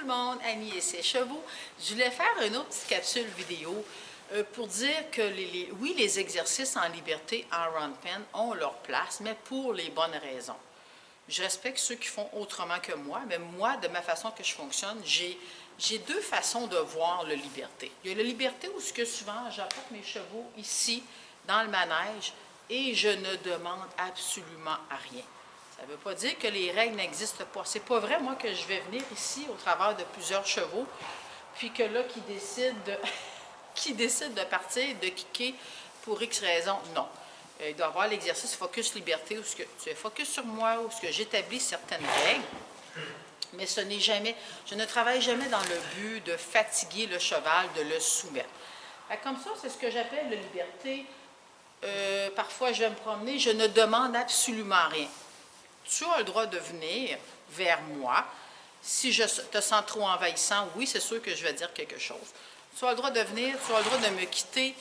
monde, Annie et ses chevaux. Je voulais faire une autre petite capsule vidéo pour dire que oui, les exercices en liberté en round pen ont leur place, mais pour les bonnes raisons. Je respecte ceux qui font autrement que moi, mais moi, de ma façon que je fonctionne, j'ai deux façons de voir la liberté. Il y a la liberté où souvent j'apporte mes chevaux ici, dans le manège, et je ne demande absolument à rien. Ça ne veut pas dire que les règles n'existent pas. C'est pas vrai, moi, que je vais venir ici au travers de plusieurs chevaux, puis que là, qui décide de partir, de kicker pour X raison. Non. Il doit y avoir l'exercice focus liberté, où ce que tu es focus sur moi, où ce que j'établis certaines règles, mais ce n'est jamais, je ne travaille jamais dans le but de fatiguer le cheval, de le soumettre. Comme ça, c'est ce que j'appelle la liberté. Parfois, je vais me promener, je ne demande absolument rien. Tu as le droit de venir vers moi. Si je te sens trop envahissant, oui, c'est sûr que je vais dire quelque chose. Tu as le droit de venir, tu as le droit de me quitter.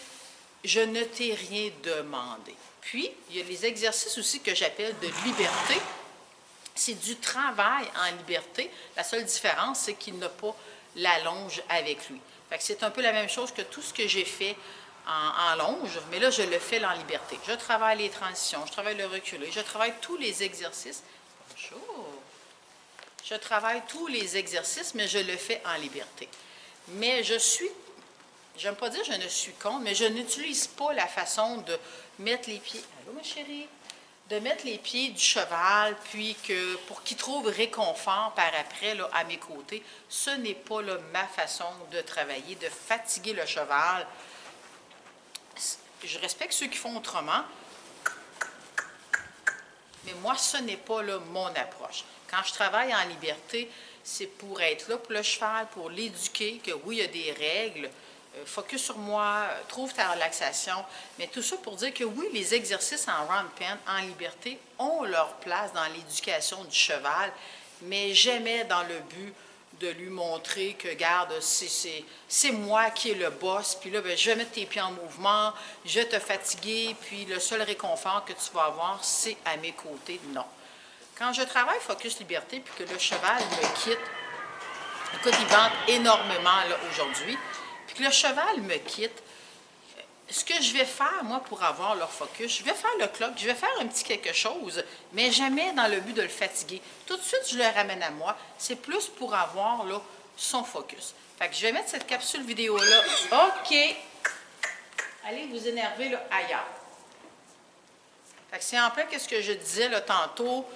Je ne t'ai rien demandé. Puis, il y a les exercices aussi que j'appelle de liberté. C'est du travail en liberté. La seule différence, c'est qu'il n'a pas la longe avec lui. C'est un peu la même chose que tout ce que j'ai fait en longe, mais là, je le fais en liberté. Je travaille les transitions, je travaille le reculé, je travaille tous les exercices. Bonjour! Je travaille tous les exercices, mais je le fais en liberté. Mais j'aime pas dire je ne suis contre, mais je n'utilise pas la façon de mettre les pieds, allô ma chérie, de mettre les pieds du cheval, puis pour qu'il trouve réconfort par après là, à mes côtés. Ce n'est pas là, ma façon de travailler, de fatiguer le cheval. Je respecte ceux qui font autrement, mais moi, ce n'est pas là, mon approche. Quand je travaille en liberté, c'est pour être là pour le cheval, pour l'éduquer, que oui, il y a des règles, focus sur moi, trouve ta relaxation, mais tout ça pour dire que oui, les exercices en round pen, en liberté, ont leur place dans l'éducation du cheval, mais jamais dans le but de lui montrer que, regarde, c'est moi qui est le boss, puis là, bien, je vais mettre tes pieds en mouvement, je vais te fatiguer, puis le seul réconfort que tu vas avoir, c'est à mes côtés. Non. Quand je travaille Focus Liberté, puis que le cheval me quitte, écoute, il vente énormément là aujourd'hui, puis que le cheval me quitte, ce que je vais faire, moi, pour avoir leur focus, je vais faire le clock, je vais faire un petit quelque chose, mais jamais dans le but de le fatiguer. Tout de suite, je le ramène à moi. C'est plus pour avoir là, son focus. Fait que je vais mettre cette capsule vidéo-là. OK. Allez vous énerver là, ailleurs. Fait que c'est en plein ce que je disais là, tantôt.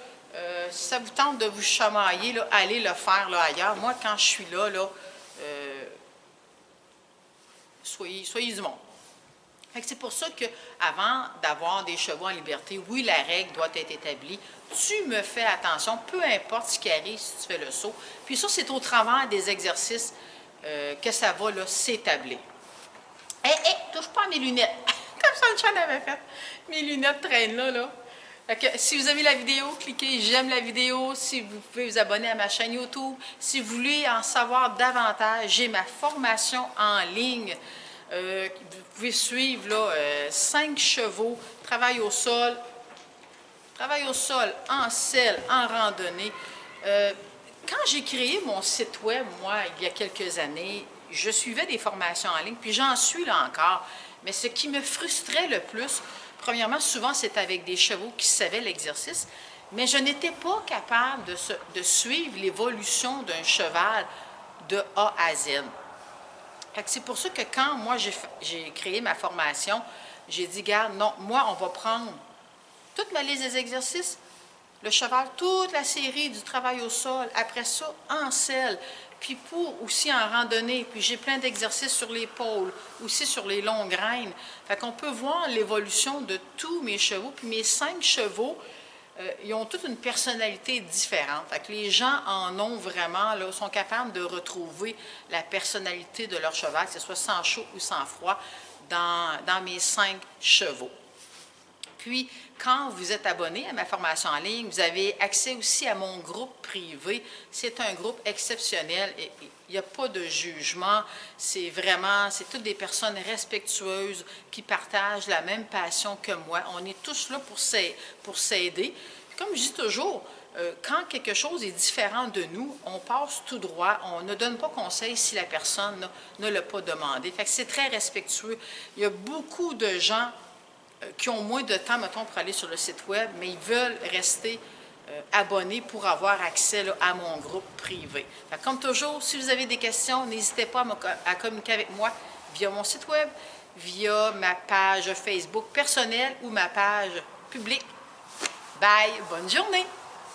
Si ça vous tente de vous chamailler, là, allez le faire là, ailleurs. Moi, quand je suis là, soyez du monde. C'est pour ça qu'avant d'avoir des chevaux en liberté, oui, la règle doit être établie. Tu me fais attention, peu importe ce qui arrive si tu fais le saut. Puis ça, c'est au travers des exercices que ça va s'établir. Hé, touche pas à mes lunettes. Comme ça, le chat avait fait. Mes lunettes traînent là. Si vous aimez la vidéo, cliquez « J'aime la vidéo ». Si vous pouvez vous abonner à ma chaîne YouTube. Si vous voulez en savoir davantage, j'ai ma formation en ligne. Vous pouvez suivre là, 5 chevaux, travail au sol, en selle, en randonnée. Quand j'ai créé mon site web, moi, il y a quelques années, je suivais des formations en ligne, puis j'en suis là encore. Mais ce qui me frustrait le plus, premièrement, souvent, c'est avec des chevaux qui savaient l'exercice, mais je n'étais pas capable de suivre l'évolution d'un cheval de A à Z. C'est pour ça que quand moi j'ai créé ma formation, j'ai dit, garde, non, moi on va prendre toute ma liste des exercices, le cheval, toute la série du travail au sol, après ça en selle, puis pour aussi en randonnée, puis j'ai plein d'exercices sur l'épaule, aussi sur les longues reines. Qu'on peut voir l'évolution de tous mes chevaux, puis mes 5 chevaux, ils ont toute une personnalité différente. Les gens en ont vraiment, là, sont capables de retrouver la personnalité de leur cheval, que ce soit sans chaud ou sans froid, dans mes 5 chevaux. Puis, quand vous êtes abonné à ma formation en ligne, vous avez accès aussi à mon groupe privé. C'est un groupe exceptionnel. Il n'y a pas de jugement. C'est toutes des personnes respectueuses qui partagent la même passion que moi. On est tous là pour s'aider. Comme je dis toujours, quand quelque chose est différent de nous, on passe tout droit, on ne donne pas conseil si la personne ne l'a pas demandé. Fait que c'est très respectueux. Il y a beaucoup de gens qui ont moins de temps, mettons, pour aller sur le site web, mais ils veulent rester abonnés pour avoir accès là, à mon groupe privé. Fait que comme toujours, si vous avez des questions, n'hésitez pas à communiquer avec moi via mon site web, via ma page Facebook personnelle ou ma page publique. Bye! Bonne journée!